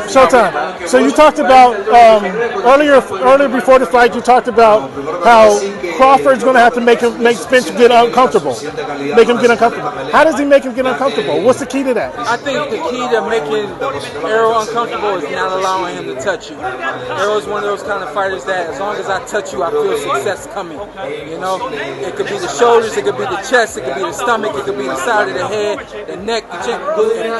Showtime. So you talked about earlier before the fight. You talked about how Crawford's going to have to make Spence get uncomfortable. Make him get uncomfortable. How does he make him get uncomfortable? What's the key to that? I think the key to making Errol uncomfortable is not allowing him to touch you. Errol is one of those kind of fighters that as long as I touch you, I feel success coming. You know, it could be the shoulders, it could be the chest, it could be the stomach, it could be the side of the head, the neck, the chin.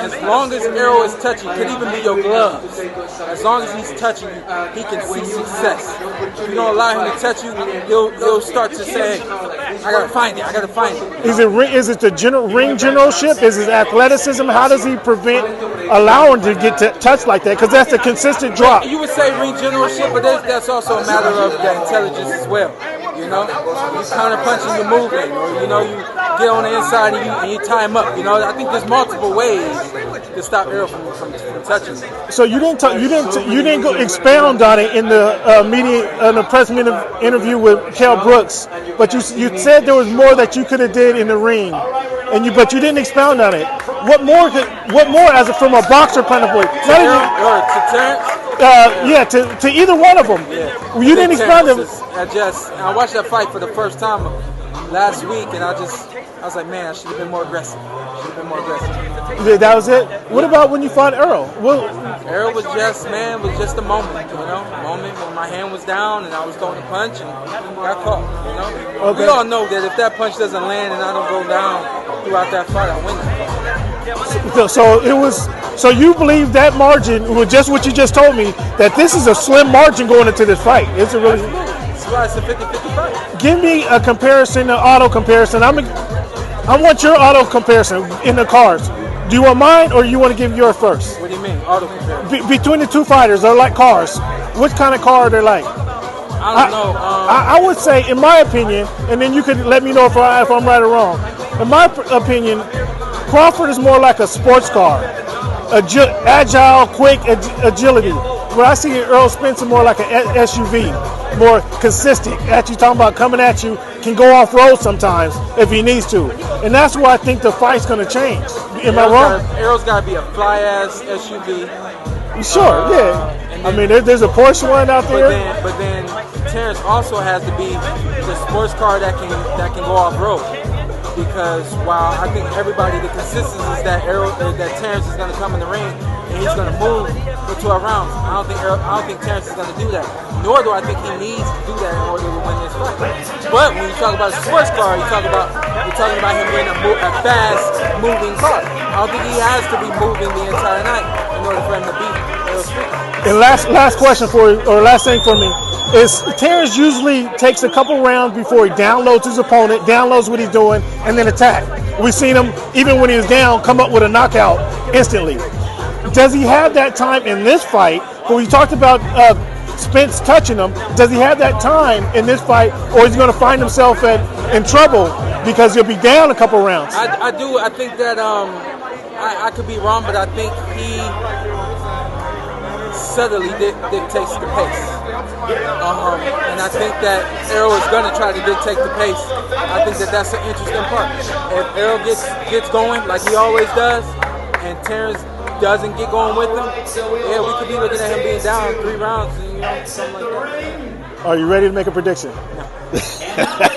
As long as Errol is touching, it could even be your gloves. As long as he's touching you, he can see success. If you don't allow him to touch you, he'll start to say, I gotta find it, I gotta find it. Is it the ring generalship? Is it athleticism? How does he prevent allowing to get touched like that? Because that's a consistent drop. You would say ring generalship, but that's also a matter of the intelligence as well. You know, you counter punching your movement, or you know, you get on the inside and you tie him up. You know, I think there's multiple ways to stop Errol from touching. So you didn't go expound on it in the media, in the press interview with Kell Brooks, but you said there was more that you could have did in the ring, but you didn't expound on it. What more as from a boxer point of view? To Terence? To either one of them. Yeah. You didn't expound it. I watched that fight for the first time last week, and I was like, man, I should have been more aggressive. Yeah, that was it. What about when you fought Errol? Errol was just a moment, you know, when my hand was down and I was throwing a punch and got caught, you know. Okay. We all know that if that punch doesn't land and I don't go down throughout that fight, I win that fight. So you believe that margin with just what you just told me, that this is a slim margin going into this fight? It's a really. That's why it's a 50-50 fight. Give me a comparison, an auto comparison. I want your auto comparison in the cars. Do you want mine or you want to give yours first? What do you mean, auto comparison? Between the two fighters, they're like cars. What kind of car are they like? I don't know. I would say, in my opinion, and then you could let me know if I'm right or wrong. In my opinion, Crawford is more like a sports car. Agile, quick agility. Where I see Errol Spence more like an SUV, more consistent. Actually talking about coming at you, can go off-road sometimes if he needs to. And that's why I think the fight's going to change. Am I wrong? Errol's got to be a fly-ass SUV. Sure, yeah. I mean, there's a Porsche one out there. But then Terence also has to be the sports car that can go off-road. Because while I think the consensus is that Terence is going to come in the ring and he's going to move for 12 rounds. I don't think Terence is going to do that. Nor do I think he needs to do that in order to win this fight. But when you talk about a sports car, you're talking about him being a fast-moving car. I don't think he has to be moving the entire night in order for him to beat Errol Spence. And last question for you, or last thing for me, is Terence usually takes a couple rounds before he downloads his opponent, downloads what he's doing, and then attack. We've seen him, even when he was down, come up with a knockout instantly. Does he have that time in this fight? When we talked about Spence touching him, does he have that time in this fight, or is he going to find himself in trouble because he'll be down a couple rounds? I do. I think that I could be wrong, but I think he subtly dictates the pace. And I think that Errol is going to try to dictate the pace. I think that's an interesting part. If Errol gets going like he always does, and Terence doesn't get going with him, we could be looking at him being down 3 rounds, something like that. Are you ready to make a prediction? No.